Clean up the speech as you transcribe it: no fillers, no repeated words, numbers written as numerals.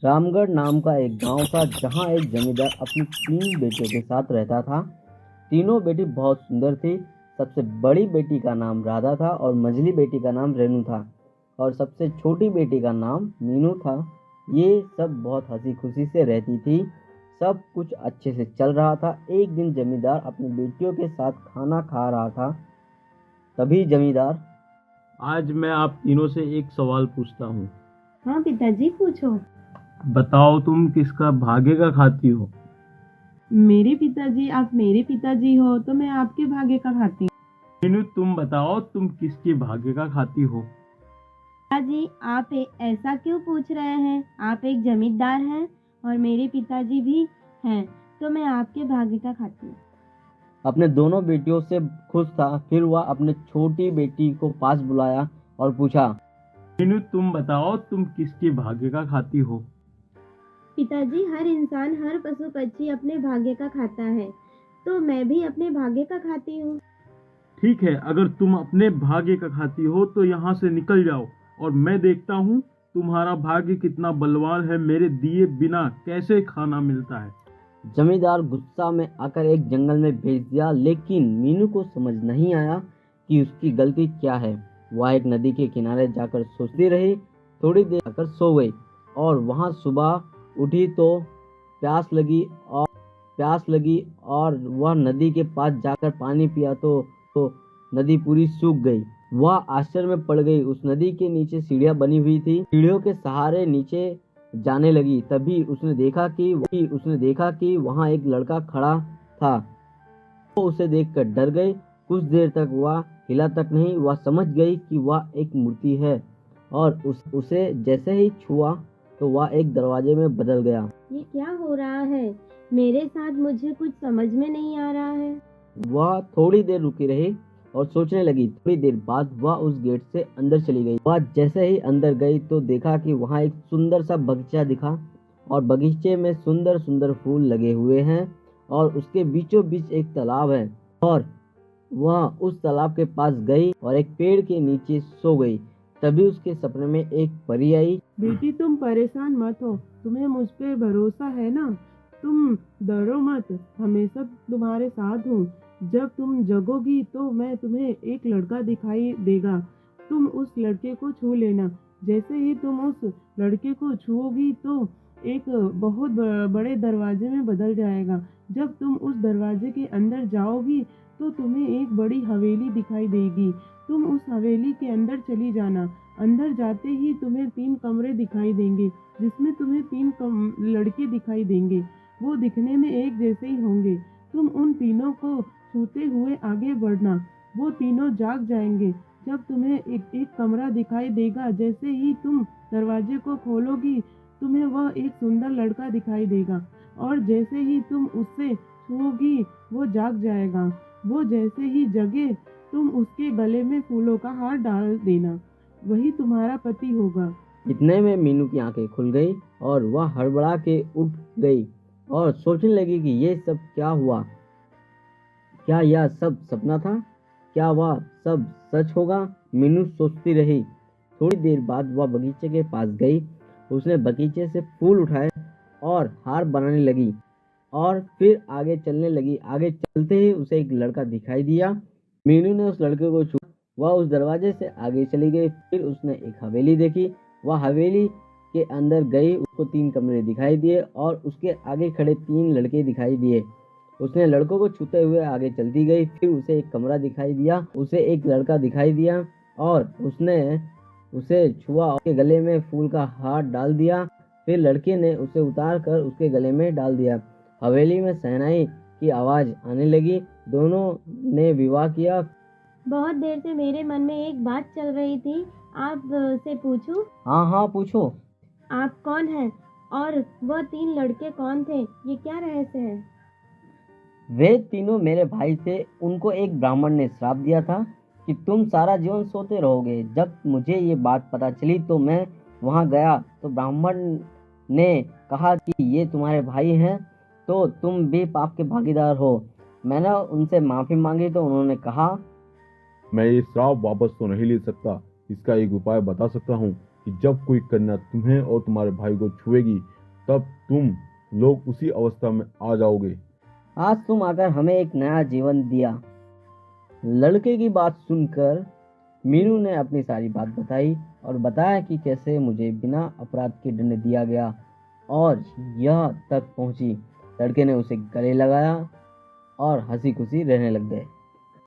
रामगढ़ नाम का एक गांव था जहां एक जमींदार अपनी 3 बेटियों के साथ रहता था। तीनों बेटी बहुत सुंदर थी। सबसे बड़ी बेटी का नाम राधा था और मझली बेटी का नाम रेणु था और सबसे छोटी बेटी का नाम मीनू था। ये सब बहुत हंसी खुशी से रहती थी। सब कुछ अच्छे से चल रहा था। एक दिन जमींदार अपनी बेटियों के साथ खाना खा रहा था। तभी जमींदार, आज मैं आप तीनों से एक सवाल पूछता हूँ। हाँ पिताजी, पूछो। बताओ, तुम किसका भाग्य का खाती हो? मेरे पिताजी, आप मेरे पिताजी हो तो मैं आपके भाग्य का खाती हूँ। मीनू, तुम बताओ, तुम किसके भाग्य का खाती हो? पिताजी, आप ऐसा क्यों पूछ रहे हैं? आप एक जमींदार हैं और मेरे पिताजी भी हैं, तो मैं आपके भाग्य का खाती हूँ। अपने दोनों बेटियों से खुश था। फिर वह अपने छोटी बेटी को पास बुलाया और पूछा, मीनू, तुम बताओ, तुम किसके भाग्य का खाती हो? पिताजी, हर इंसान, हर पशु पक्षी अपने भाग्य का खाता है, तो मैं भी अपने भाग्य का खाती हूँ। ठीक है, अगर तुम अपने भाग्य का खाती हो तो यहाँ से निकल जाओ और मैं देखता हूँ तुम्हारा भाग्य कितना बलवान है। मेरे दिए बिना कैसे खाना मिलता है। जमींदार गुस्सा में आकर एक जंगल में भेज दिया, लेकिन मीनू को समझ नहीं आया कि उसकी गलती क्या है। वह एक नदी के किनारे जाकर सोचती रही। थोड़ी देर आकर सो गई और वहां सुबह उठी तो प्यास लगी और वह नदी के पास जाकर पानी पिया तो नदी पूरी सूख गई। वह आश्चर्य में पड़ गई। उस नदी के नीचे सीढ़ियां बनी हुई थी। सीढ़ियों के सहारे नीचे जाने लगी। तभी उसने देखा कि वहां एक लड़का खड़ा था। वो उसे देखकर डर गई। कुछ देर तक वह हिला तक नहीं। वह समझ गई कि वह एक मूर्ति है और उसे जैसे ही छुआ तो वह एक दरवाजे में बदल गया। ये क्या हो रहा है मेरे साथ? मुझे कुछ समझ में नहीं आ रहा है। वह थोड़ी देर रुकी रही और सोचने लगी। थोड़ी देर बाद वह उस गेट से अंदर चली गई। वह जैसे ही अंदर गई तो देखा कि वहाँ एक सुंदर सा बगीचा दिखा और बगीचे में सुंदर सुंदर फूल लगे हुए हैं और उसके बीचों बीच एक तालाब है। और वह उस तालाब के पास गई और एक पेड़ के नीचे सो गई। तभी उसके सपने में एक परी आई। बेटी, तुम परेशान मत हो, तुम्हें मुझ पे भरोसा है ना? तुम डरो मत, हमेशा तुम्हारे साथ हूँ। जब तुम जगोगी तो मैं तुम्हें एक लड़का दिखाई देगा। तुम उस लड़के को छू लेना। जैसे ही तुम उस लड़के को छुओगी तो एक बहुत बड़े दरवाजे में बदल जाएगा। जब तुम उस दरवाजे के अंदर जाओगी तो तुम्हें एक बड़ी हवेली दिखाई देगी। तुम उस हवेली के अंदर चली जाना। अंदर जाते ही तुम्हें 3 कमरे दिखाई देंगे, जिसमें तुम्हें 3 लड़के दिखाई देंगे। वो दिखने में एक जैसे ही होंगे। तुम उन तीनों को छूते हुए आगे बढ़ना। वो तीनों जाग जाएंगे। जब तुम्हें एक कमरा दिखाई देगा, जैसे ही तुम दरवाजे को खोलोगी तुम्हें वह एक सुंदर लड़का दिखाई देगा और जैसे ही तुम उससे छूओगी वो जाग जाएगा। वो जैसे ही जगे तुम उसके गले में फूलों का हार डाल देना। वही तुम्हारा पति होगा। इतने में मीनू की आंखें खुल गई और वह हड़बड़ा के उठ गई और सोचने लगी कि ये सब क्या हुआ। क्या यह सब सपना था? क्या वह सब सच होगा? मीनू सोचती रही। थोड़ी देर बाद वह बगीचे के पास गई। उसने बगीचे से फूल उठाए और हार बनाने लगी और फिर आगे चलने लगी। आगे चलते ही उसे एक लड़का दिखाई दिया। मीनू ने उस लड़के को छुआ। वह उस दरवाजे से आगे चली गई। फिर उसने एक हवेली देखी। वह हवेली के अंदर गई। उसको 3 कमरे दिखाई दिए और उसके आगे खड़े 3 लड़के दिखाई दिए। उसने लड़कों को छूते हुए आगे चलती गई। फिर उसे एक कमरा दिखाई दिया। उसे एक लड़का दिखाई दिया और उसने उसे छुआ और उसके गले में फूल का हार डाल दिया। फिर लड़के ने उसे उतार कर उसके गले में डाल दिया। हवेली में शहनाई की आवाज आने लगी। दोनों ने विवाह किया। बहुत देर से मेरे मन में एक बात चल रही थी, आप से पूछूं? हाँ पूछो। आप कौन हैं और वह 3 लड़के कौन थे? ये क्या रहस्य है? वे तीनों मेरे भाई थे। उनको एक ब्राह्मण ने श्राप दिया था कि तुम सारा जीवन सोते रहोगे। जब मुझे ये बात पता चली तो मैं वहाँ गया तो ब्राह्मण ने कहा कि ये तुम्हारे भाई हैं तो तुम भी पाप के भागीदार हो। मैंने उनसे माफी मांगी तो उन्होंने कहा, मैं ये श्राप वापस तो नहीं ले सकता, इसका एक उपाय बता सकता हूँ। कि जब कोई कन्या तुम्हें और तुम्हारे भाई को छुएगी तब तुम लोग उसी अवस्था में आ जाओगे। आज तुम आकर हमें एक नया जीवन दिया। लड़के की बात सुनकर मीनू ने अपनी सारी बात बताई और बताया कि कैसे मुझे बिना अपराध के दंड दिया गया और यह तक पहुंची। लड़के ने उसे गले लगाया और हंसी खुशी रहने लग गए।